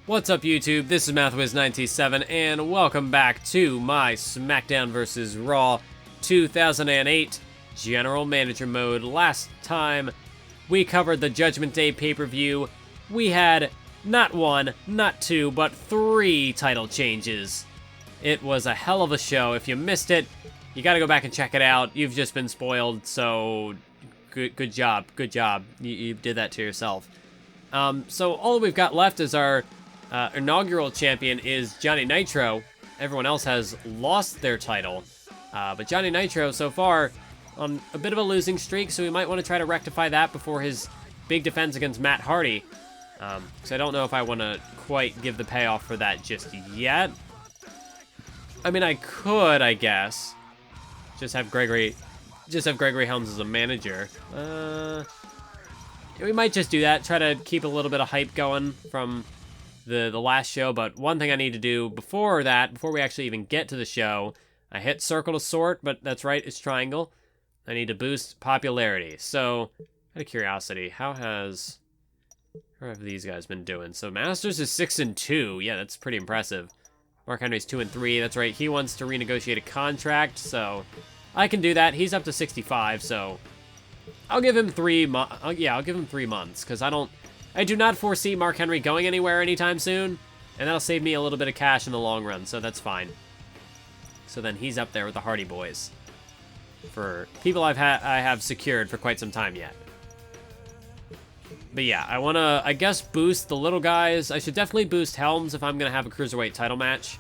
What's up, YouTube? This is MathWiz97, and welcome back to my SmackDown vs. Raw 2008 General Manager Mode. Last time we covered the Judgment Day pay-per-view, we had not one, not two, but 3 title changes. It was a hell of a show. If you missed it, you gotta go back and check it out. You've just been spoiled, so good job. Good job. You did that to yourself. So all we've got left is our inaugural champion is Johnny Nitro. Everyone else has lost their title. But Johnny Nitro, so far, on a bit of a losing streak, so we might want to try to rectify that before his big defense against Matt Hardy. Because I don't know if I want to quite give the payoff for that just yet. I mean, I could, I guess. Just have Gregory Helms as a manager. We might just do that, try to keep a little bit of hype going from the last show, but one thing I need to do before we actually even get to the show, I hit circle to sort, but that's right, it's triangle. I need to boost popularity. So, out of curiosity, how have these guys been doing? So Masters is 6-2. Yeah, that's pretty impressive. Mark Henry's 2-3. That's right, he wants to renegotiate a contract, so I can do that. He's up to 65, so I'll give him 3 months. Yeah, I'll give him 3 months, because I do not foresee Mark Henry going anywhere anytime soon, and that'll save me a little bit of cash in the long run, so that's fine. So then he's up there with the Hardy Boys for people I have secured for quite some time yet. But yeah, I want to, I guess, boost the little guys. I should definitely boost Helms if I'm going to have a Cruiserweight title match.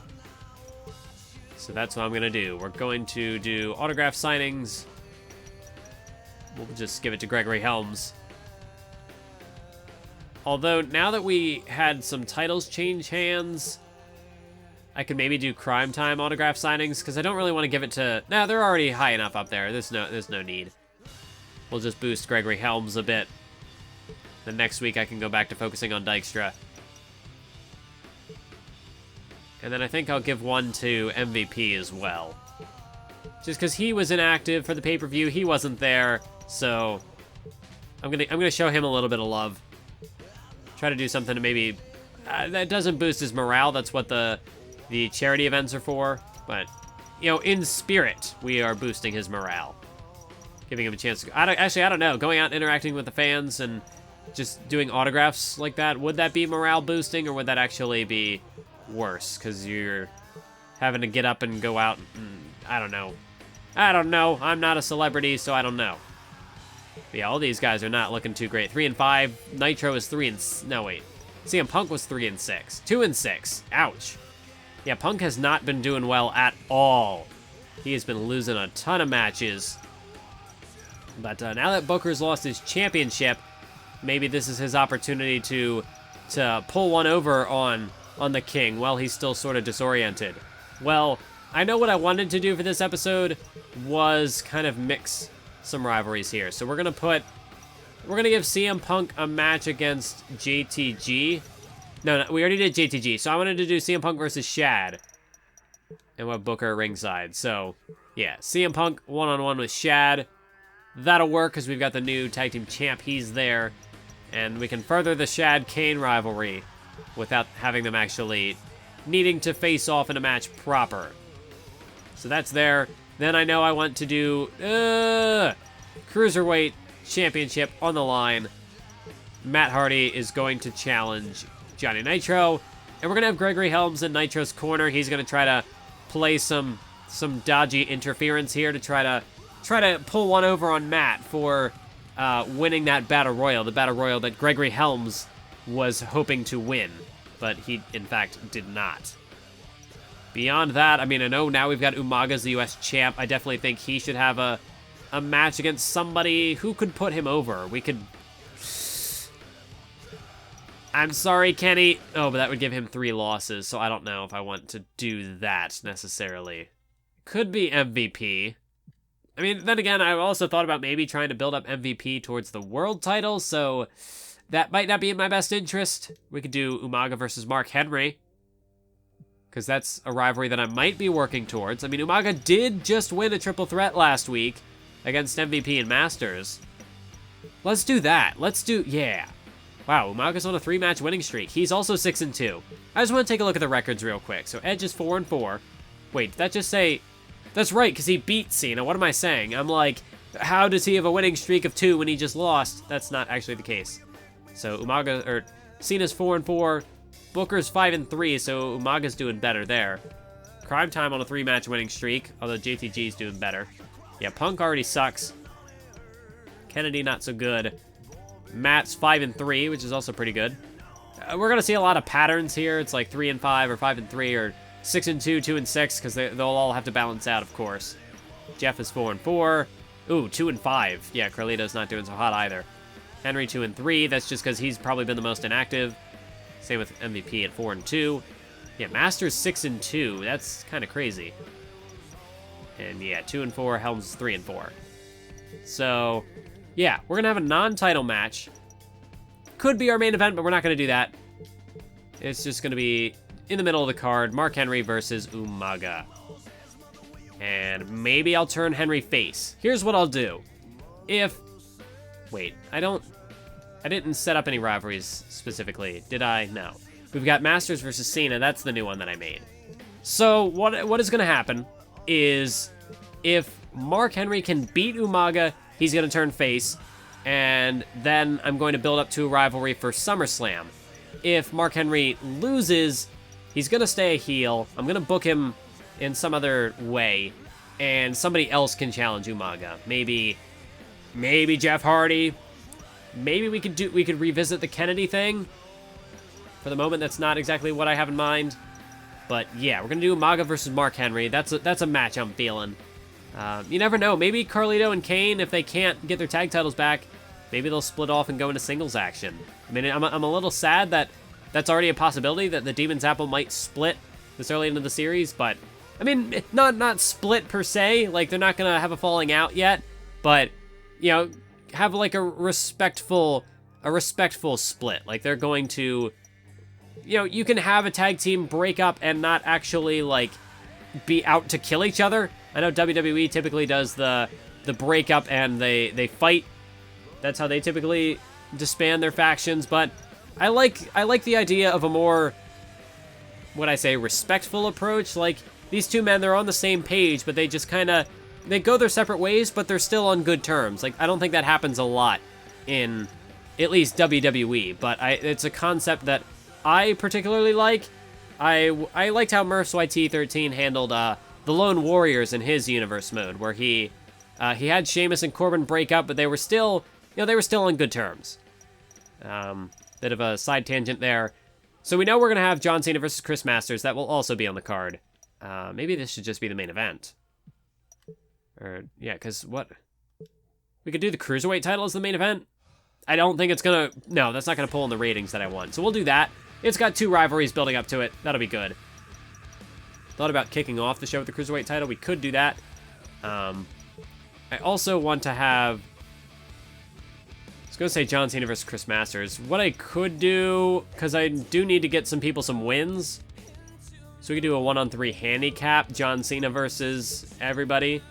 So that's what I'm going to do. We're going to do autograph signings. We'll just give it to Gregory Helms. Although, now that we had some titles change hands, I could maybe do Crime Time autograph signings, because I don't really want to give it to... Nah, they're already high enough up there. There's no need. We'll just boost Gregory Helms a bit. Then next week I can go back to focusing on Dykstra. And then I think I'll give one to MVP as well. Just because he was inactive for the pay-per-view, he wasn't there, so I'm gonna show him a little bit of love. Try to do something to maybe... that doesn't boost his morale. That's what the charity events are for. But, you know, in spirit, we are boosting his morale. Giving him a chance to... I don't know. Going out and interacting with the fans and just doing autographs like that, would that be morale boosting, or would that actually be worse? Because you're having to get up and go out and... I don't know. I'm not a celebrity, so I don't know. But yeah, all these guys are not looking too great. 3-5. Nitro is 3 and... No, wait. CM Punk was 3-6. 2-6. Ouch. Yeah, Punk has not been doing well at all. He has been losing a ton of matches. But now that Booker's lost his championship, maybe this is his opportunity to pull one over on the King while he's still sort of disoriented. Well, I know what I wanted to do for this episode was kind of mix some rivalries here. So we're gonna give CM Punk a match against JTG. No, we already did JTG. So I wanted to do CM Punk versus Shad, and we'll have Booker ringside. So yeah, CM Punk one-on-one with Shad. That'll work because we've got the new tag team champ. He's there, and we can further the Shad Kane rivalry without having them actually needing to face off in a match proper. So that's there. Then I know I want to do Cruiserweight Championship on the line. Matt Hardy is going to challenge Johnny Nitro. And we're going to have Gregory Helms in Nitro's corner. He's going to try to play some dodgy interference here to try to pull one over on Matt for winning that Battle Royal. The Battle Royal that Gregory Helms was hoping to win. But he, in fact, did not. Beyond that, I mean, I know now we've got Umaga as the US champ. I definitely think he should have a match against somebody who could put him over. We could... I'm sorry, Kenny. Oh, but that would give him 3 losses, so I don't know if I want to do that necessarily. Could be MVP. I mean, then again, I also thought about maybe trying to build up MVP towards the world title, so that might not be in my best interest. We could do Umaga versus Mark Henry, because that's a rivalry that I might be working towards. I mean, Umaga did just win a triple threat last week against MVP and Masters. Let's do that. Let's Wow, Umaga's on a 3-match winning streak. He's also 6-2. I just want to take a look at the records real quick. So Edge is 4-4. Wait, did that just say... That's right, because he beat Cena. What am I saying? I'm like, how does he have a winning streak of 2 when he just lost? That's not actually the case. So Umaga, or Cena's 4-4. Booker's 5-3, so Umaga's doing better there. Crime Time on a 3-match winning streak, although JTG's doing better. Yeah, Punk already sucks. Kennedy not so good. Matt's 5-3, which is also pretty good. We're gonna see a lot of patterns here. It's like 3-5 or 5-3 or 6-2, 2-6, because they'll all have to balance out, of course. Jeff is 4-4. Ooh, 2-5. Yeah, Carlito's not doing so hot either. Henry 2-3. That's just because he's probably been the most inactive. Same with MVP at 4-2. Yeah, Masters 6-2. That's kind of crazy. And yeah, 2-4. Helms 3-4. So, yeah, we're gonna have a non-title match. Could be our main event, but we're not gonna do that. It's just gonna be in the middle of the card, Mark Henry versus Umaga. And maybe I'll turn Henry face. Here's what I'll do. Wait, I didn't set up any rivalries specifically, did I? No. We've got Masters versus Cena. That's the new one that I made. So what is going to happen is if Mark Henry can beat Umaga, he's going to turn face, and then I'm going to build up to a rivalry for SummerSlam. If Mark Henry loses, he's going to stay a heel. I'm going to book him in some other way, and somebody else can challenge Umaga. Maybe Jeff Hardy. Maybe we could revisit the Kennedy thing. For the moment, that's not exactly what I have in mind. But yeah, we're gonna do Umaga versus Mark Henry. That's a match I'm feeling. You never know. Maybe Carlito and Kane, if they can't get their tag titles back, maybe they'll split off and go into singles action. I mean, I'm a little sad that that's already a possibility, that the Demon's Apple might split this early into the series. But I mean, not split per se. Like, they're not gonna have a falling out yet. But you know, have like a respectful split. Like, they're going to, you know, you can have a tag team break up and not actually like be out to kill each other. I know WWE typically does the breakup and they fight. That's how they typically disband their factions. But I like the idea of a more, what I say, respectful approach. Like, these two men, they're on the same page, but they just kind of, they go their separate ways, but they're still on good terms. Like, I don't think that happens a lot in at least WWE, but it's a concept that I particularly like. I liked how Murph's YT13 handled the Lone Warriors in his universe mode, where he had Sheamus and Corbin break up, but they were still, you know, they were still on good terms. Bit of a side tangent there. So we know we're gonna have John Cena versus Chris Masters. That will also be on the card. Maybe this should just be the main event. Or yeah, because what? We could do the Cruiserweight title as the main event. I don't think it's gonna. No, that's not gonna pull in the ratings that I want. So we'll do that. It's got 2 rivalries building up to it. That'll be good. Thought about kicking off the show with the Cruiserweight title. We could do that. I also want to have, I was going to say John Cena versus Chris Masters. What I could do, because I do need to get some people some wins, so we could do a 1-on-3 handicap, John Cena versus everybody.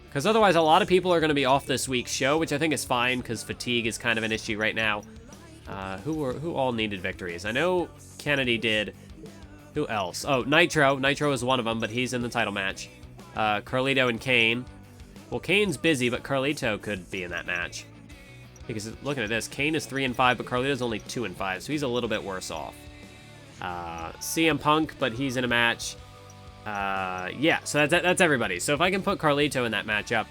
Because otherwise, a lot of people are going to be off this week's show, which I think is fine, because fatigue is kind of an issue right now. Who all needed victories? I know Kennedy did. Who else? Oh, Nitro. Nitro is one of them, but he's in the title match. Carlito and Kane. Well, Kane's busy, but Carlito could be in that match. Because looking at this, Kane is 3-5, but Carlito's only 2-5, so he's a little bit worse off. CM Punk, but he's in a match. Yeah, so that's everybody. So if I can put Carlito in that matchup,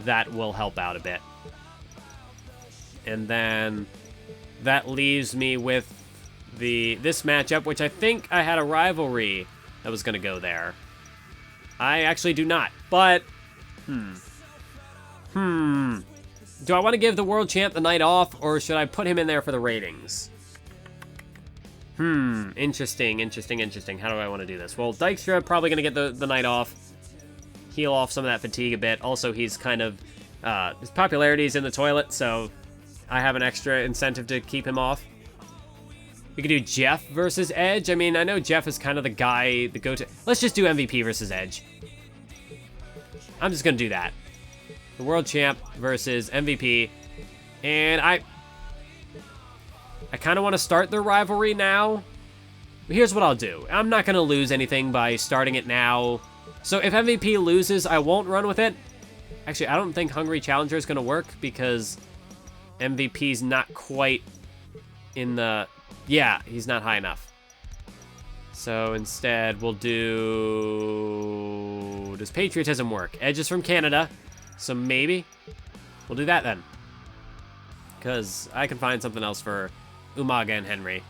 that will help out a bit. And then that leaves me with this matchup, which I think I had a rivalry that was going to go there. I actually do not, but do I want to give the world champ the night off, or should I put him in there for the ratings? Interesting. How do I want to do this? Well, Dykstra probably going to get the night off, heal off some of that fatigue a bit. Also, he's kind of, his popularity is in the toilet, so I have an extra incentive to keep him off. We could do Jeff versus Edge. I mean, I know Jeff is kind of the guy, the go-to. Let's just do MVP versus Edge. I'm just going to do that. The world champ versus MVP. And I kind of want to start their rivalry now. Here's what I'll do. I'm not going to lose anything by starting it now. So if MVP loses, I won't run with it. Actually, I don't think Hungry Challenger is going to work because MVP's not quite in the... Yeah, he's not high enough. So instead, we'll do... Does Patriotism work? Edge is from Canada, so maybe we'll do that then. Because I can find something else for Umaga and Henry.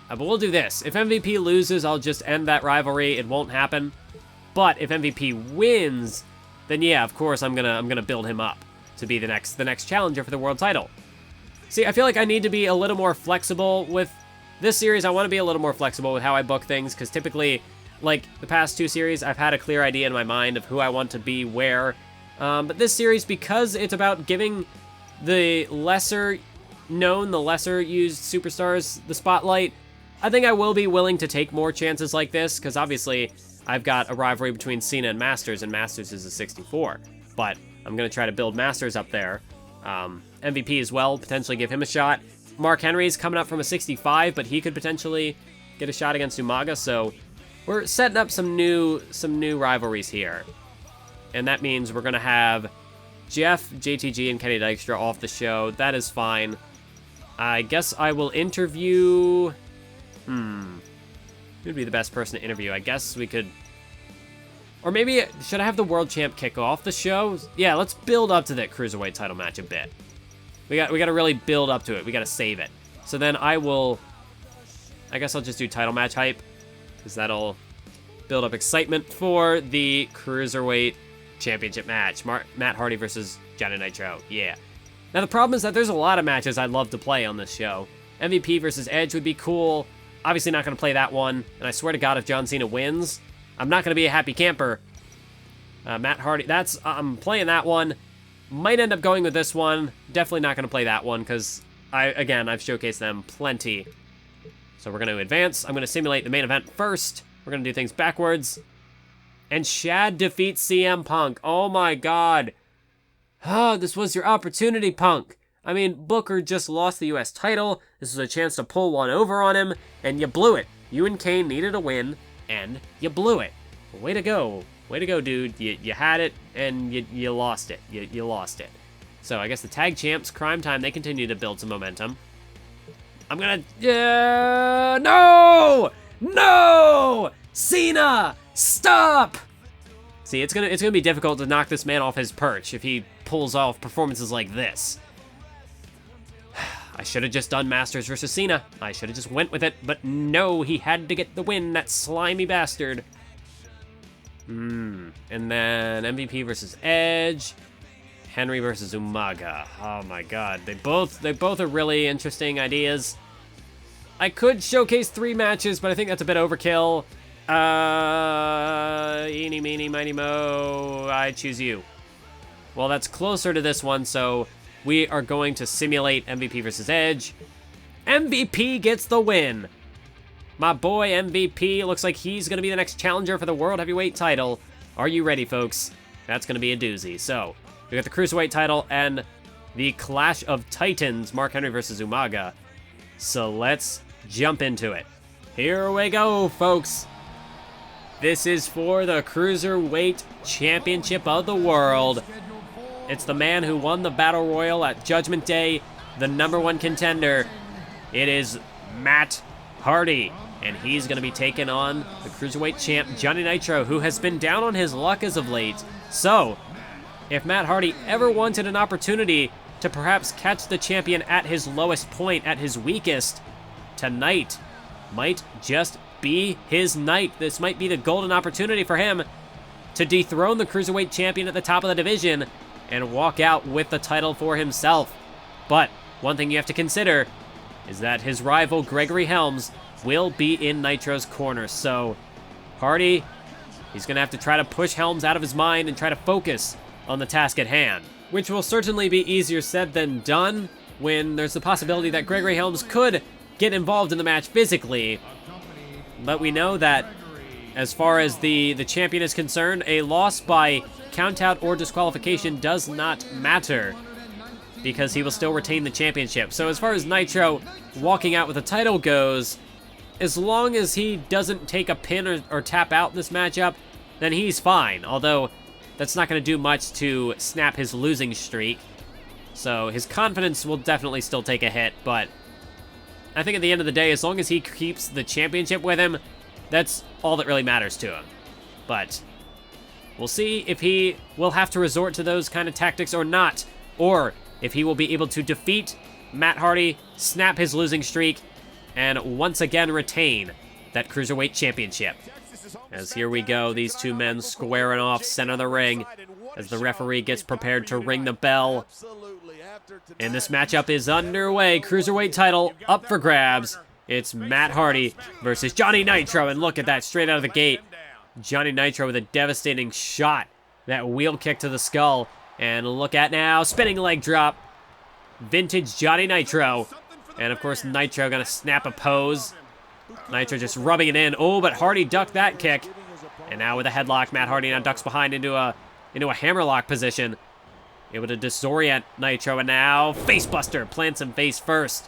But we'll do this. If MVP loses, I'll just end that rivalry. It won't happen. But if MVP wins, then yeah, of course I'm gonna build him up to be the next challenger for the world title. See, I feel like I need to be a little more flexible with this series. I want to be a little more flexible with how I book things, because typically, like the past 2 series, I've had a clear idea in my mind of who I want to be where. But this series, because it's about giving the lesser known, the lesser used superstars the spotlight, I think I will be willing to take more chances like this, because obviously I've got a rivalry between Cena and Masters is a 64. But I'm going to try to build Masters up there. MVP as well, potentially give him a shot. Mark Henry's coming up from a 65, but he could potentially get a shot against Umaga, so we're setting up some new rivalries here. And that means we're going to have Jeff, JTG, and Kenny Dykstra off the show. That is fine. I guess I will interview... Who would be the best person to interview? I guess we could... Or maybe, should I have the World Champ kick off the show? Yeah, let's build up to that Cruiserweight title match a bit. We got to really build up to it. We got to save it. So then I guess I'll just do title match hype, because that'll build up excitement for the Cruiserweight Championship match. Matt Hardy versus Johnny Nitro. Yeah. Now the problem is that there's a lot of matches I'd love to play on this show. MVP versus Edge would be cool. Obviously not going to play that one. And I swear to God, if John Cena wins, I'm not going to be a happy camper. Matt Hardy, I'm playing that one. Might end up going with this one. Definitely not going to play that one because, I've showcased them plenty. So we're going to advance. I'm going to simulate the main event first. We're going to do things backwards. And Shad defeats CM Punk. Oh my God. Oh, this was your opportunity, Punk. I mean, Booker just lost the US title. This was a chance to pull one over on him, and you blew it. You and Kane needed a win, and you blew it. Way to go. Way to go, dude. You had it, and you lost it. You lost it. So I guess the tag champs, Crime Time, they continue to build some momentum. I'm gonna... no! No! Cena! Stop! See, it's gonna be difficult to knock this man off his perch if he pulls off performances like this. I should have just done Masters versus Cena. I should have just went with it, but no, he had to get the win, that slimy bastard. And then MVP versus Edge, Henry versus Umaga. Oh my God, they both are really interesting ideas. I could showcase 3 matches, but I think that's a bit overkill. Eeny, meeny, miny, mo, I choose you. Well, that's closer to this one, so we are going to simulate MVP versus Edge. MVP gets the win. My boy MVP looks like he's going to be the next challenger for the World Heavyweight title. Are you ready, folks? That's going to be a doozy. So, we got the Cruiserweight title and the Clash of Titans, Mark Henry versus Umaga. So let's jump into it. Here we go, folks. This is for the Cruiserweight Championship of the World. It's the man who won the Battle Royal at Judgment Day, the #1 contender. It is Matt Hardy, and he's going to be taking on the Cruiserweight champ, Johnny Nitro, who has been down on his luck as of late. So, if Matt Hardy ever wanted an opportunity to perhaps catch the champion at his lowest point, at his weakest, tonight might just be his night. This might be the golden opportunity for him to dethrone the Cruiserweight champion at the top of the division and walk out with the title for himself. But one thing you have to consider is that his rival, Gregory Helms, will be in Nitro's corner. So, Hardy, he's going to have to try to push Helms out of his mind and try to focus on the task at hand, which will certainly be easier said than done when there's the possibility that Gregory Helms could get involved in the match physically. But we know that as far as the champion is concerned, a loss by countout or disqualification does not matter. because he will still retain the championship. So as far as Nitro walking out with the title goes, as long as he doesn't take a pin or tap out in this matchup, then he's fine. Although, that's not going to do much to snap his losing streak. So his confidence will definitely still take a hit, but I think at the end of the day, as long as he keeps the championship with him, that's all that really matters to him. But we'll see if he will have to resort to those kind of tactics or not, or if he will be able to defeat Matt Hardy, snap his losing streak, and once again retain that Cruiserweight Championship. As here we go, these two men squaring off center of the ring as the referee gets prepared to ring the bell. And this matchup is underway. Cruiserweight title up for grabs. It's Matt Hardy versus Johnny Nitro, and look at that straight out of the gate. Johnny Nitro with a devastating shot. That wheel kick to the skull. And look at now, spinning leg drop. Vintage Johnny Nitro. And of course, Nitro gonna snap a pose. Nitro just rubbing it in. Oh, but Hardy ducked that kick. And now with a headlock, Matt Hardy now ducks behind into a hammerlock position. Able to disorient Nitro, and now facebuster, plants him face first.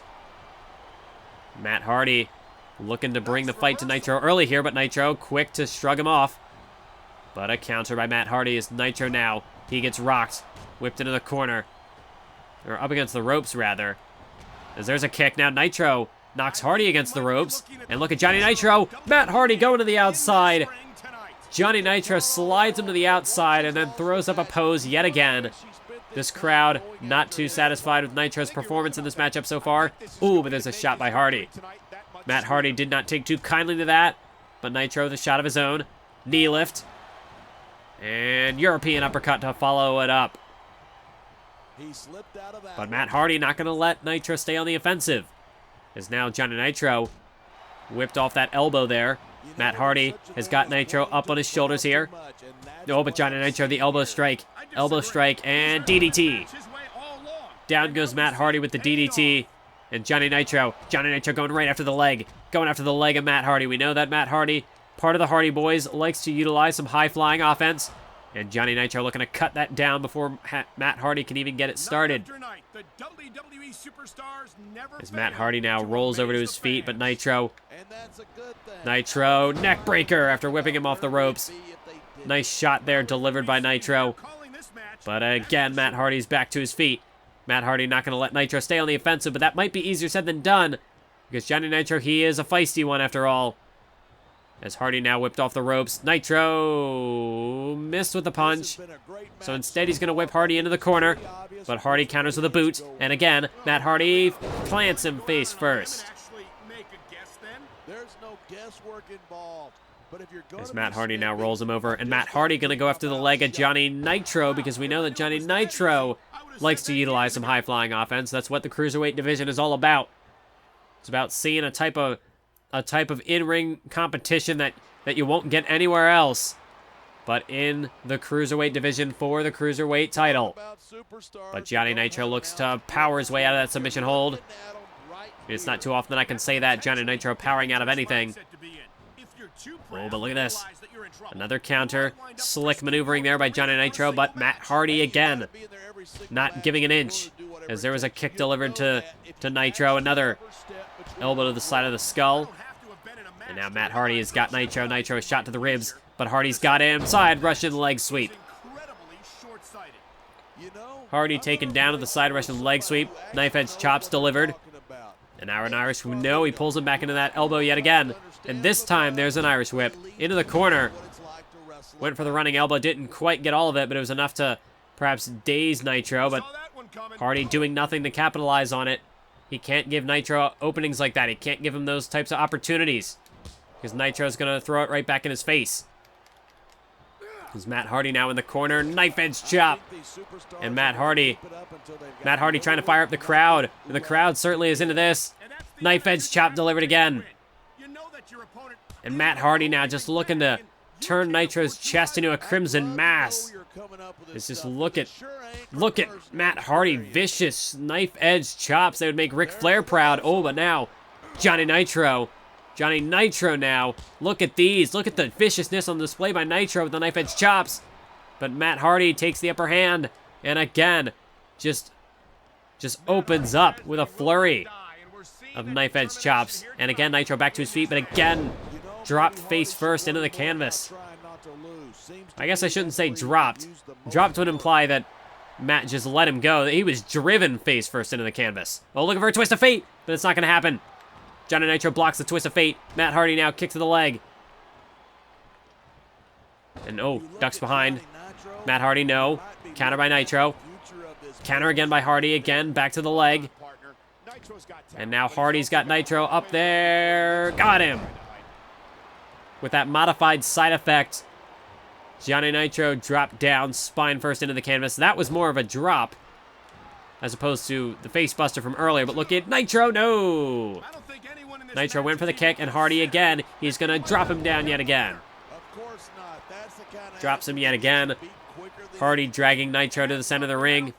Matt Hardy looking to bring the fight to Nitro early here, but Nitro quick to shrug him off. But a counter by Matt Hardy is Nitro now. He gets rocked, whipped into the corner. Or up against the ropes, rather. As there's a kick. Now Nitro knocks Hardy against the ropes. And look at Johnny Nitro. Matt Hardy going to the outside. Johnny Nitro slides him to the outside and then throws up a pose yet again. This crowd not too satisfied with Nitro's performance in this matchup so far. Ooh, but there's a shot by Hardy. Matt Hardy did not take too kindly to that, but Nitro with a shot of his own. Knee lift. And European uppercut to follow it up. But Matt Hardy not going to let Nitro stay on the offensive. As now Johnny Nitro whipped off that elbow there. Matt Hardy has got Nitro up on his shoulders here. Oh, but Johnny Nitro, the elbow strike. Elbow strike and DDT. Down goes Matt Hardy with the DDT. And Johnny Nitro going right after the leg. Going after the leg of Matt Hardy. We know that Matt Hardy, part of the Hardy Boys, likes to utilize some high-flying offense. And Johnny Nitro looking to cut that down before Matt Hardy can even get it started. As Matt Hardy now rolls over to his feet, but Nitro neck breaker after whipping him off the ropes. Nice shot there delivered by Nitro. But again, Matt Hardy's back to his feet. Matt Hardy not going to let Nitro stay on the offensive, but that might be easier said than done. Because Johnny Nitro, he is a feisty one after all. As Hardy now whipped off the ropes. Nitro missed with the punch. So instead he's going to whip Hardy into the corner. But Hardy counters with a boot. And again, Matt Hardy plants him face first. As Matt Hardy now rolls him over. And Matt Hardy going to go after the leg of Johnny Nitro, because we know that Johnny Nitro likes to utilize some high-flying offense. That's what the Cruiserweight division is all about. It's about seeing a type of in-ring competition that you won't get anywhere else but in the Cruiserweight division for the Cruiserweight title. But Johnny Nitro looks to power his way out of that submission hold. It's not too often that I can say that. Johnny Nitro powering out of anything. Oh, but look at this. Another counter. Slick maneuvering there by Johnny Nitro, but Matt Hardy again not giving an inch, as there was a kick delivered to Nitro. Another elbow to the side of the skull. And now Matt Hardy has got Nitro. Nitro a shot to the ribs, but Hardy's got him. Side Russian leg sweep. Hardy taken down to the side Russian leg sweep. Knife edge chops delivered. And now an Irish whip. No, he pulls him back into that elbow yet again. And this time there's an Irish whip into the corner. Went for the running elbow. Didn't quite get all of it, but it was enough to perhaps daze Nitro. But Hardy doing nothing to capitalize on it. He can't give Nitro openings like that. He can't give him those types of opportunities, because Nitro's going to throw it right back in his face. There's Matt Hardy now in the corner. Knife edge chop. And Matt Hardy trying to fire up the crowd. And the crowd certainly is into this. Knife edge chop delivered again. And Matt Hardy now just looking to turn Nitro's chest into a crimson mass. It's just look at Matt Hardy. Vicious knife edge chops. They would make Ric Flair proud. Oh, but now Johnny Nitro now. Look at these. Look at the viciousness on display by Nitro with the knife edge chops. But Matt Hardy takes the upper hand. And again, just just opens up with a flurry of knife edge chops. And again, Nitro back to his feet, but again, dropped face first into the canvas. I guess I shouldn't say dropped. Dropped would imply that Matt just let him go. He was driven face first into the canvas. Oh, looking for a twist of fate, but it's not going to happen. Johnny Nitro blocks the twist of fate. Matt Hardy now kick to the leg. And oh, ducks behind. Matt Hardy, no. Counter by Nitro. Counter again by Hardy. Again, back to the leg. And now Hardy's got Nitro up there. Got him. With that modified side effect, Johnny Nitro dropped down, spine first into the canvas. That was more of a drop as opposed to the face buster from earlier. But look at Nitro, no! Nitro went for the kick, and Hardy again. He's going to drop him down yet again. Drops him yet again. Hardy dragging Nitro to the center of the ring.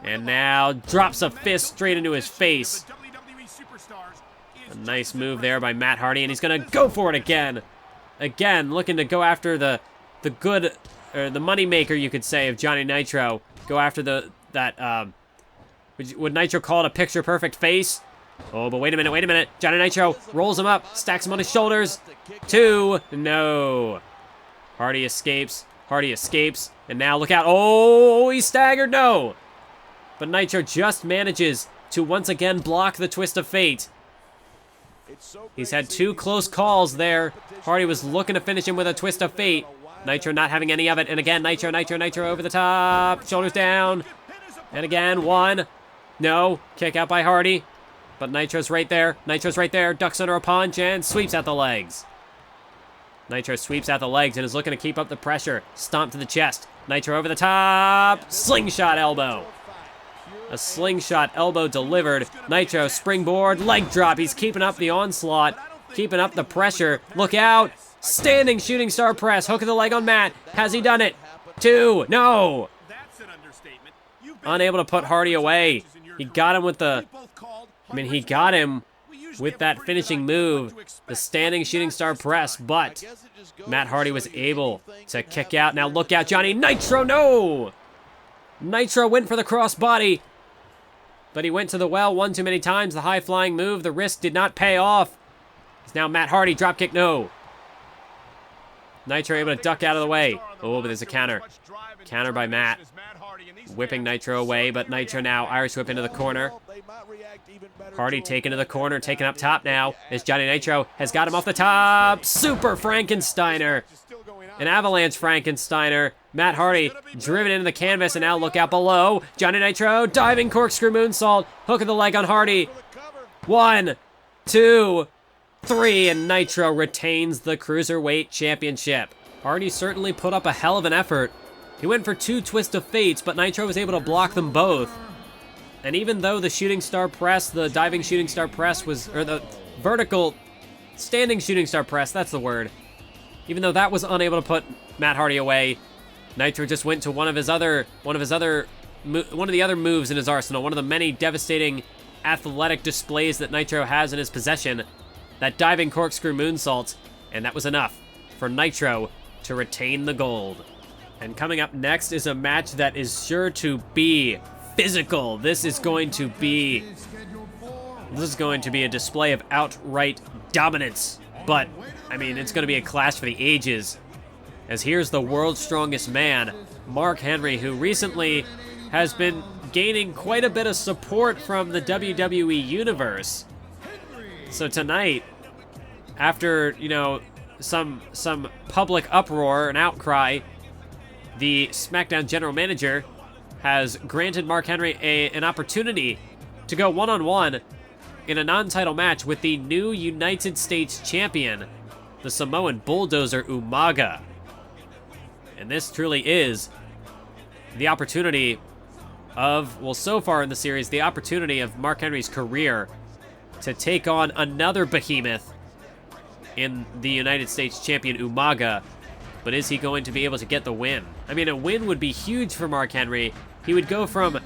And now drops a fist straight into his face. A nice move there by Matt Hardy, and he's going to go for it again. Again, looking to go after the good, or the moneymaker, you could say, of Johnny Nitro. Go after would Nitro call it a picture-perfect face? Oh, but wait a minute. Johnny Nitro rolls him up, stacks him on his shoulders. 2, no. Hardy escapes, and now look out. Oh, he's staggered, no. But Nitro just manages to once again block the twist of fate. He's had 2 close calls there. Hardy was looking to finish him with a twist of fate. Nitro not having any of it. And again, Nitro over the top. Shoulders down. And again, 1. No. Kick out by Hardy. But Nitro's right there. Ducks under a punch and sweeps out the legs. Nitro sweeps out the legs and is looking to keep up the pressure. Stomp to the chest. Nitro over the top. Slingshot elbow. A slingshot elbow delivered. Nitro springboard, leg drop. He's keeping up the onslaught, keeping up the pressure. Look out. Standing shooting star press. Hook of the leg on Matt. Has he done it? 2. No. Unable to put Hardy away. He got him with he got him with that finishing move, the standing shooting star press, but Matt Hardy was able to kick out. Now look out, Johnny Nitro, no! Nitro went for the crossbody, but he went to the well one too many times. The high-flying move, the risk did not pay off. It's now Matt Hardy, dropkick, no. Nitro able to duck out of the way. Oh, but there's a counter. Counter by Matt. Whipping Nitro away, but Nitro now Irish whip into the corner. Hardy taken to the corner, taken up top now, as Johnny Nitro has got him off the top. Super Frankensteiner. An avalanche Frankensteiner. Matt Hardy driven into the canvas, and now look out below. Johnny Nitro, diving corkscrew moonsault. Hook of the leg on Hardy. 1, 2, 3, and Nitro retains the Cruiserweight Championship. Hardy certainly put up a hell of an effort. He went for 2 twist of fates, but Nitro was able to block them both. And even though the shooting star press, the diving shooting star press was, or the vertical standing shooting star press, that's the word. Even though that was unable to put Matt Hardy away, Nitro just went to one of the other moves in his arsenal, one of the many devastating athletic displays that Nitro has in his possession, that diving corkscrew moonsault, and that was enough for Nitro to retain the gold. And coming up next is a match that is sure to be physical. This is going to be a display of outright dominance. But, I mean, it's going to be a clash for the ages. As here's the world's strongest man, Mark Henry, who recently has been gaining quite a bit of support from the WWE Universe. So tonight, after, some public uproar and outcry, the SmackDown general manager has granted Mark Henry an opportunity to go one-on-one in a non-title match with the new United States champion, the Samoan bulldozer Umaga. And this truly is the opportunity of, well, so far in the series, the opportunity of Mark Henry's career to take on another behemoth in the United States champion Umaga. But is he going to be able to get the win? I mean, a win would be huge for Mark Henry. He would go from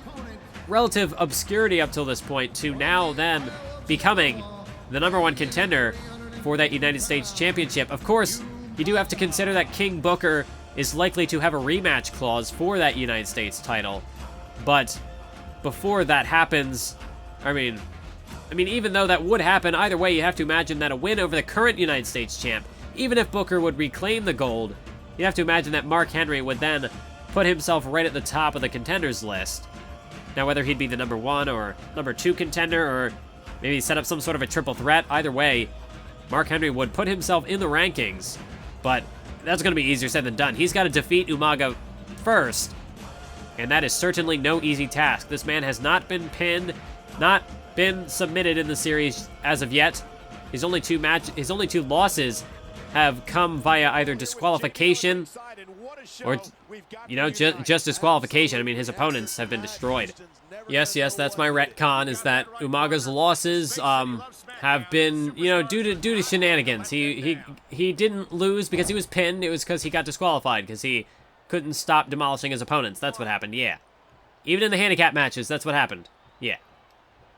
relative obscurity up till this point to now then becoming the #1 contender for that United States Championship. Of course, you do have to consider that King Booker is likely to have a rematch clause for that United States title. But before that happens, I mean, even though that would happen, either way, you have to imagine that a win over the current United States champ, even if Booker would reclaim the gold, you have to imagine that Mark Henry would then put himself right at the top of the contenders list. Now, whether he'd be the #1 or #2 contender, or maybe set up some sort of a triple threat, either way, Mark Henry would put himself in the rankings, but that's going to be easier said than done. He's got to defeat Umaga first, and that is certainly no easy task. This man has not been pinned, not been submitted in the series as of yet. His only two losses have come via either disqualification or, just disqualification. I mean, his opponents have been destroyed. Yes, that's my retcon, is that Umaga's losses have been, due to shenanigans. He didn't lose because he was pinned. It was because he got disqualified, because he couldn't stop demolishing his opponents. That's what happened, yeah. Even in the handicap matches, that's what happened, yeah.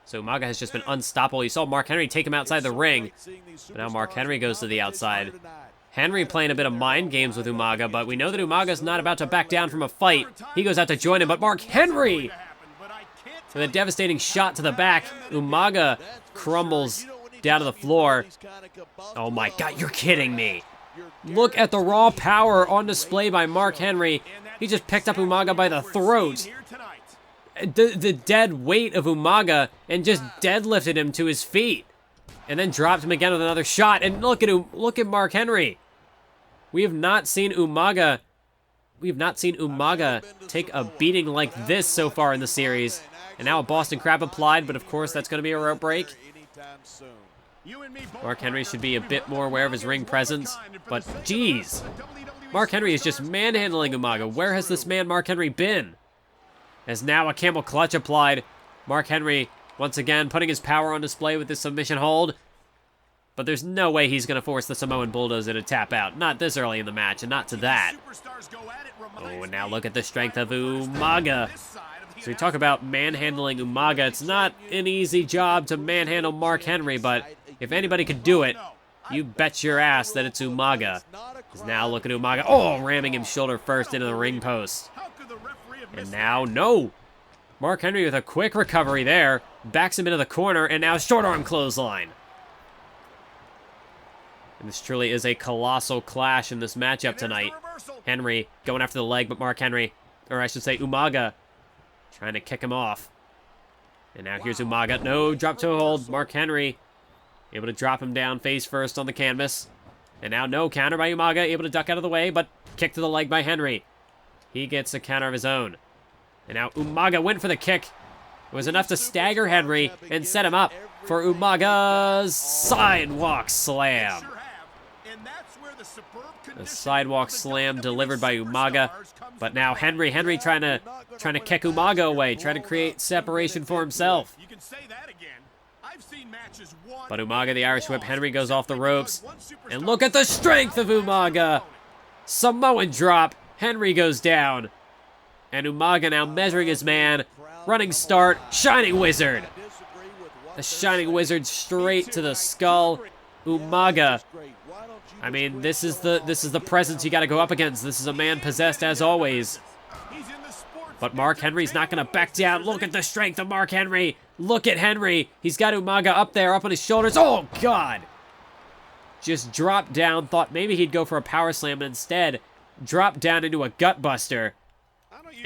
So Umaga has just been unstoppable. You saw Mark Henry take him outside the ring, but now Mark Henry goes to the outside. Henry playing a bit of mind games with Umaga, but we know that Umaga's not about to back down from a fight. He goes out to join him, but Mark Henry, with a devastating shot to the back, Umaga crumbles down to the floor. Oh my God, you're kidding me. Look at the raw power on display by Mark Henry. He just picked up Umaga by the throat. The dead weight of Umaga, and just deadlifted him to his feet, and then dropped him again with another shot. And look at Mark Henry. We have not seen Umaga take a beating like this so far in the series. And now a Boston Crab applied, but of course that's going to be a rope break. Mark Henry should be a bit more aware of his ring presence, but geez, Mark Henry is just manhandling Umaga. Where has this man Mark Henry been? As now a camel clutch applied. Mark Henry, once again, putting his power on display with this submission hold. But there's no way he's going to force the Samoan Bulldozer to tap out. Not this early in the match, and not to that. Oh, and now look at the strength of Umaga. So we talk about manhandling Umaga. It's not an easy job to manhandle Mark Henry, but if anybody could do it, you bet your ass that it's Umaga. Because now look at Umaga. Oh, ramming him shoulder first into the ring post. And now, no! Mark Henry with a quick recovery there, backs him into the corner, and now short arm clothesline. And this truly is a colossal clash in this matchup tonight. Henry going after the leg, but Mark Henry, or I should say Umaga, trying to kick him off. And now here's Umaga. No, drop toe hold. Mark Henry able to drop him down face first on the canvas. And now no counter by Umaga, able to duck out of the way, but kick to the leg by Henry. He gets a counter of his own. And now Umaga went for the kick. It was enough to stagger Henry and set him up for Umaga's sidewalk slam. The sidewalk slam delivered by Umaga. But now Henry trying to kick Umaga away, trying to create separation for himself. But Umaga, the Irish whip, Henry goes off the ropes. And look at the strength of Umaga. Samoan drop. Henry goes down. And Umaga now measuring his man. Running start. Shining Wizard. A Shining Wizard straight to the skull. Umaga. I mean, this is the presence you got to go up against. This is a man possessed as always. But Mark Henry's not going to back down. Look at the strength of Mark Henry. Look at Henry. He's got Umaga up there, up on his shoulders. Oh, God. Just dropped down. Thought maybe he'd go for a power slam, but instead dropped down into a gut buster.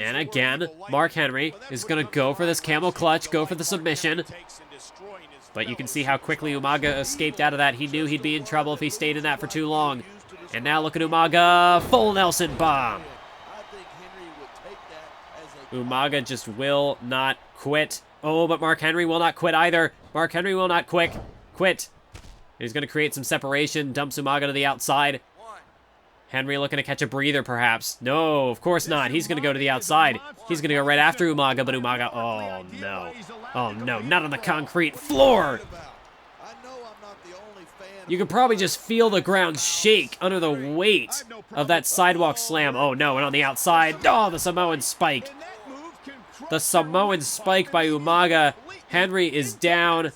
And again, Mark Henry is going to go for this camel clutch, go for the submission. But you can see how quickly Umaga escaped out of that. He knew he'd be in trouble if he stayed in that for too long. And now look at Umaga, full Nelson bomb. Umaga just will not quit. Oh, but Mark Henry will not quit either. Mark Henry will not quit. He's going to create some separation, dumps Umaga to the outside. Henry looking to catch a breather, perhaps. No, of course not. He's going to go to the outside. He's going to go right after Umaga, but Umaga, oh no. Oh no, not on the concrete floor. You can probably just feel the ground shake under the weight of that sidewalk slam. Oh no, and on the outside, oh, the Samoan spike. The Samoan spike by Umaga. Henry is down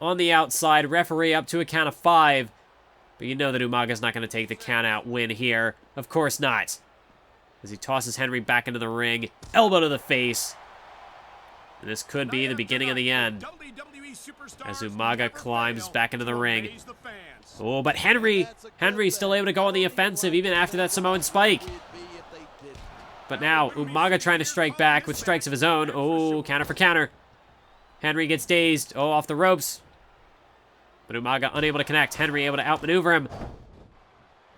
on the outside. Referee up to a count of 5. But you know that Umaga's not going to take the count-out win here. Of course not. As he tosses Henry back into the ring. Elbow to the face. This could be the beginning of the end as Umaga climbs back into the ring. Oh, but Henry's still able to go on the offensive even after that Samoan spike. But now Umaga trying to strike back with strikes of his own. Oh, counter for counter. Henry gets dazed. Oh, off the ropes. But Umaga unable to connect. Henry able to outmaneuver him.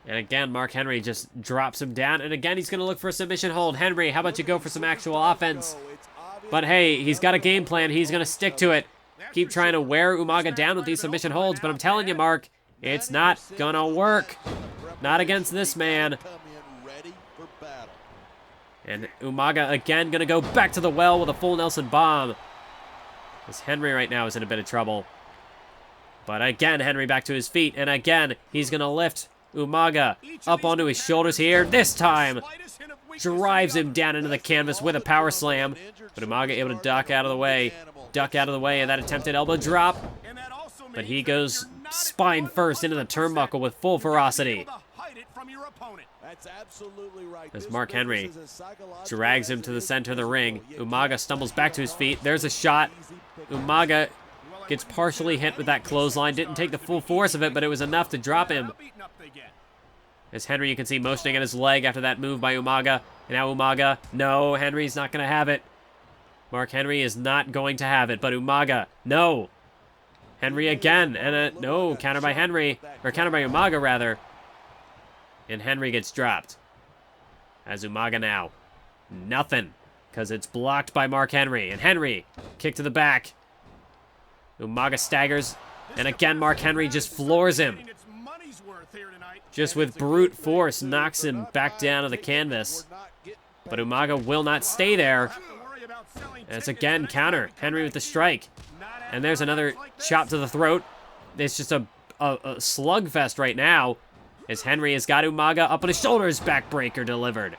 And again, Mark Henry just drops him down. And again, he's going to look for a submission hold. Henry, how about you go for some actual offense? But hey, he's got a game plan. He's going to stick to it. Keep trying to wear Umaga down with these submission holds. But I'm telling you, Mark, it's not going to work. Not against this man. And Umaga again going to go back to the well with a full Nelson bomb. Because Henry right now is in a bit of trouble. But again, Henry back to his feet. And again, he's going to lift Umaga up onto his shoulders here. This time, drives him down into the canvas with a power slam. But Umaga able to duck out of the way. Duck out of the way of that attempted elbow drop. But he goes spine first into the turnbuckle with full ferocity. As Mark Henry drags him to the center of the ring. Umaga stumbles back to his feet. There's a shot. Umaga gets partially hit with that clothesline. Didn't take the full force of it, but it was enough to drop him. As Henry, you can see, motioning at his leg after that move by Umaga. And now Umaga, no, Henry's not going to have it. Mark Henry is not going to have it, but Umaga, no. Henry again, and no, counter by Henry, or counter by Umaga, rather. And Henry gets dropped. As Umaga now, nothing, because it's blocked by Mark Henry. And Henry, kick to the back. Umaga staggers, and again, Mark Henry just floors him. Just with brute force, knocks him back down to the canvas. But Umaga will not stay there. And it's again counter. Henry with the strike. And there's another chop to the throat. It's just a slugfest right now. As Henry has got Umaga up on his shoulders. Backbreaker delivered.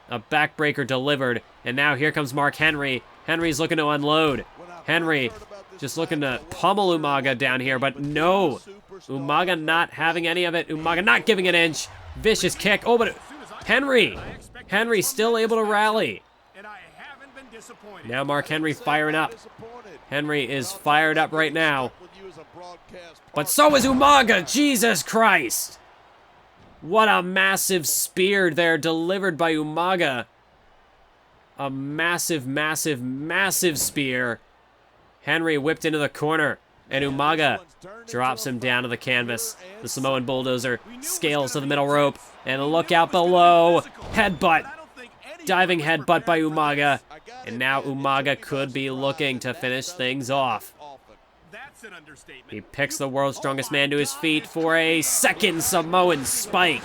A backbreaker delivered. And now here comes Mark Henry. Henry's looking to unload. Henry just looking to pummel Umaga down here, but no. Umaga not having any of it. Umaga not giving an inch. Vicious kick. Oh, but Henry still able to rally. Now Mark Henry firing up. Henry is fired up right now. But so is Umaga. Jesus Christ. What a massive spear there delivered by Umaga. A massive, massive, massive spear. Henry whipped into the corner, and Umaga drops him down to the canvas. The Samoan Bulldozer scales to the middle rope, and look out below. Headbutt. Diving headbutt by Umaga. And now Umaga could be looking to finish things off. He picks the world's strongest man to his feet for a second Samoan spike.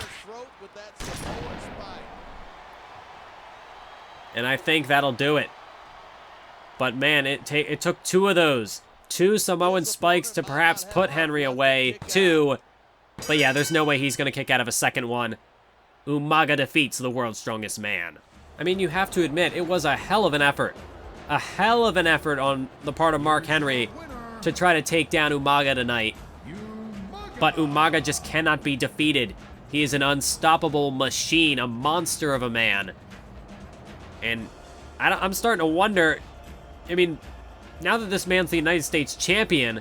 And I think that'll do it. But man, it took two of those. Two Samoan spikes to perhaps put Henry away. Two. But yeah, there's no way he's going to kick out of a second one. Umaga defeats the world's strongest man. I mean, you have to admit, it was a hell of an effort. A hell of an effort on the part of Mark Henry to try to take down Umaga tonight. But Umaga just cannot be defeated. He is an unstoppable machine, a monster of a man. And I'm starting to wonder, I mean, now that this man's the United States champion,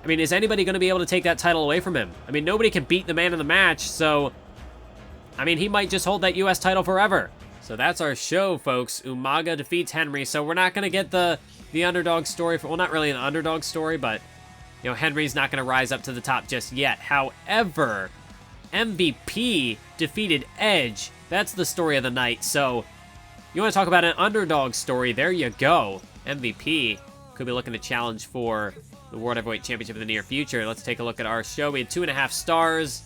I mean, is anybody going to be able to take that title away from him? I mean, nobody can beat the man in the match, so, I mean, he might just hold that U.S. title forever. So that's our show, folks. Umaga defeats Henry, so we're not going to get the underdog story. Well, not really an underdog story, but, you know, Henry's not going to rise up to the top just yet. However, MVP defeated Edge. That's the story of the night, so you want to talk about an underdog story, there you go. MVP could be looking to challenge for the World Heavyweight Championship in the near future. Let's take a look at our show. We had 2.5 stars.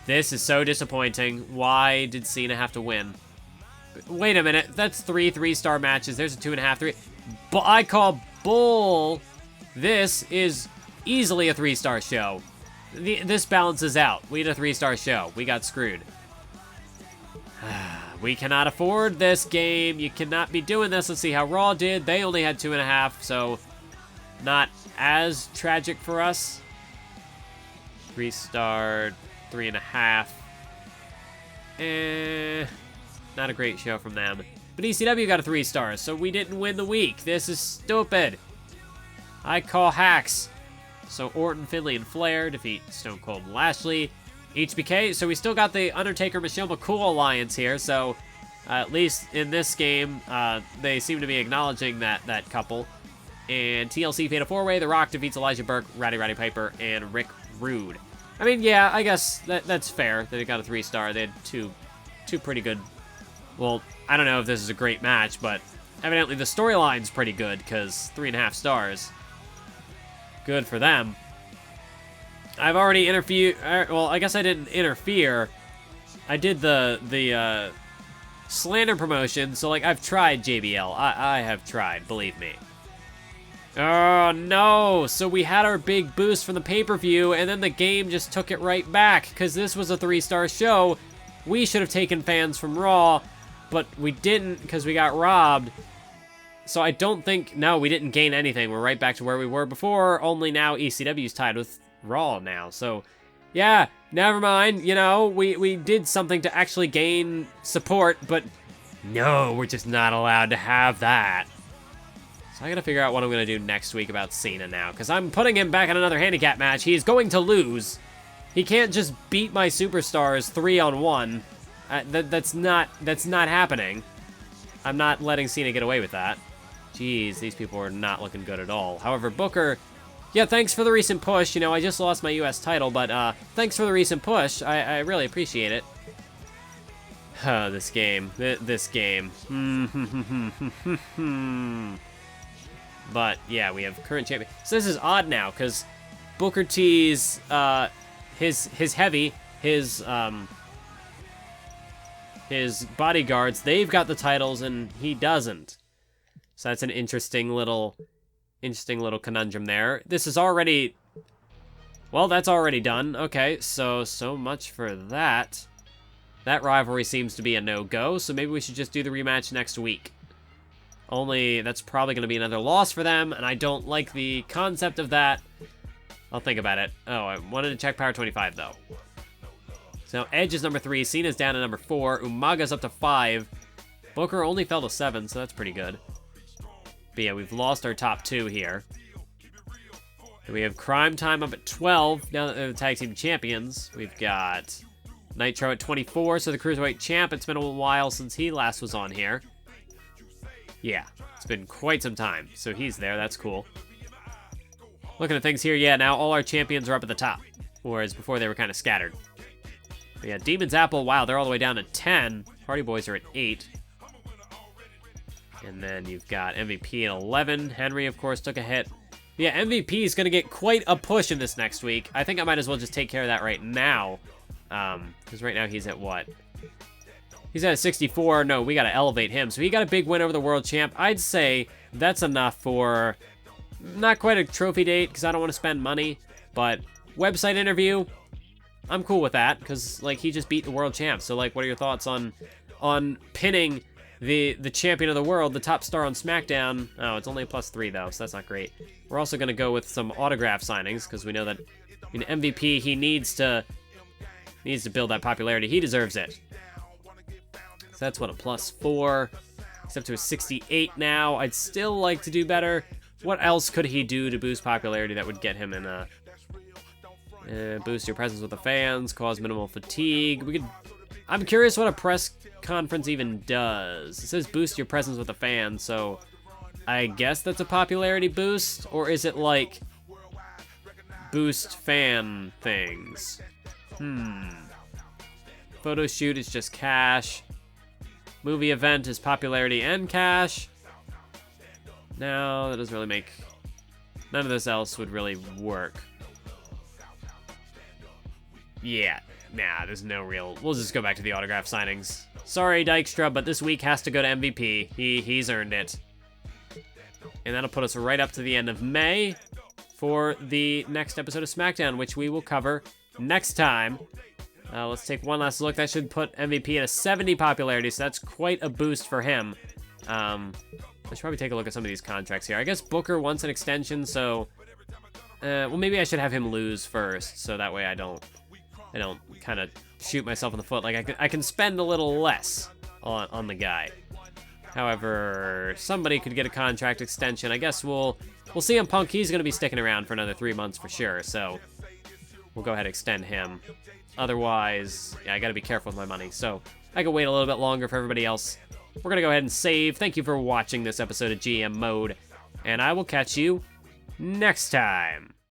This is so disappointing. Why did Cena have to win? Wait a minute. That's 3 3-star matches. There's a 2.5, 3. But I call bull. This is easily a 3-star show. This balances out. We had a 3-star show. We got screwed. We cannot afford this game. You cannot be doing this. Let's see how Raw did. They only had 2.5, so not as tragic for us. 3-star, 3.5. Not a great show from them. But ECW got a 3 stars, so we didn't win the week. This is stupid. I call hacks. So Orton, Finlay, and Flair defeat Stone Cold and Lashley. HBK, so we still got the Undertaker, Michelle McCool alliance here, so at least in this game, they seem to be acknowledging that couple. And TLC Fatal 4-Way, The Rock defeats Elijah Burke, Roddy Piper, and Rick Rude. I mean, yeah, I guess that's fair that it got a 3 star. They had two pretty good. Well, I don't know if this is a great match, but evidently the storyline's pretty good because 3.5 stars. Good for them. I've already interfered. Well, I guess I didn't interfere. I did the slander promotion, so like I've tried JBL. I have tried, believe me. Oh no! So we had our big boost from the pay-per-view, and then the game just took it right back because this was a 3-star show. We should have taken fans from Raw, but we didn't because we got robbed. So I don't think, no, we didn't gain anything. We're right back to where we were before, only now ECW's tied with Raw now. So, yeah, never mind. You know, we did something to actually gain support, but no, we're just not allowed to have that. So I gotta figure out what I'm gonna do next week about Cena now, because I'm putting him back in another handicap match. He is going to lose. He can't just beat my superstars 3-on-1. That's not happening. I'm not letting Cena get away with that. Jeez, these people are not looking good at all. However, Booker, yeah, thanks for the recent push. You know, I just lost my US title, but thanks for the recent push. I really appreciate it. This game. This game. But, yeah, we have current champion. So this is odd now, because Booker T's, his heavy, his bodyguards, they've got the titles, and he doesn't. So that's an interesting little conundrum there. This is already, well, that's already done. Okay, so much for that. That rivalry seems to be a no-go, so maybe we should just do the rematch next week. Only, that's probably going to be another loss for them, and I don't like the concept of that. I'll think about it. Oh, I wanted to check Power 25, though. So Edge is number 3, Cena's down to number 4, Umaga's up to 5. Booker only fell to 7, so that's pretty good. But yeah, we've lost our top 2 here. And we have Crime Time up at 12, now that they're the Tag Team Champions. We've got Nitro at 24, so the Cruiserweight Champ. It's been a while since he last was on here. Yeah, it's been quite some time, so he's there, that's cool. Looking at things here, yeah, now all our champions are up at the top, whereas before they were kind of scattered. But yeah, Demon's Apple, wow, they're all the way down to 10. Hardy Boys are at 8. And then you've got MVP at 11. Henry, of course, took a hit. Yeah, MVP is going to get quite a push in this next week. I think I might as well just take care of that right now. Because right now he's at what? He's at a 64. No, we got to elevate him. So he got a big win over the world champ. I'd say that's enough for not quite a trophy date because I don't want to spend money. But website interview, I'm cool with that because, like, he just beat the world champ. So, like, what are your thoughts on pinning the champion of the world, the top star on SmackDown? Oh, it's only a +3, though, so that's not great. We're also going to go with some autograph signings because we know that, I mean, MVP, he needs to build that popularity. He deserves it. So that's what, a +4. He's up to a 68 now. I'd still like to do better. What else could he do to boost popularity that would get him in a boost your presence with the fans, cause minimal fatigue? I'm curious what a press conference even does. It says boost your presence with the fans, so I guess that's a popularity boost, or is it like boost fan things? Photo shoot is just cash. Movie event is popularity and cash. No, that doesn't really make... None of this else would really work. Yeah, nah, there's no real... We'll just go back to the autograph signings. Sorry, Dykstra, but this week has to go to MVP. He's earned it. And that'll put us right up to the end of May for the next episode of SmackDown, which we will cover next time. Let's take one last look. That should put MVP at a 70 popularity, so that's quite a boost for him. I should probably take a look at some of these contracts here. I guess Booker wants an extension, so... well, maybe I should have him lose first, so that way I don't kind of shoot myself in the foot. Like, I can spend a little less on the guy. However, somebody could get a contract extension. I guess we'll see CM Punk. He's going to be sticking around for another 3 months for sure, so we'll go ahead and extend him. Otherwise, yeah, I got to be careful with my money, so I can wait a little bit longer for everybody else. We're going to go ahead and save. Thank you for watching this episode of GM Mode, and I will catch you next time.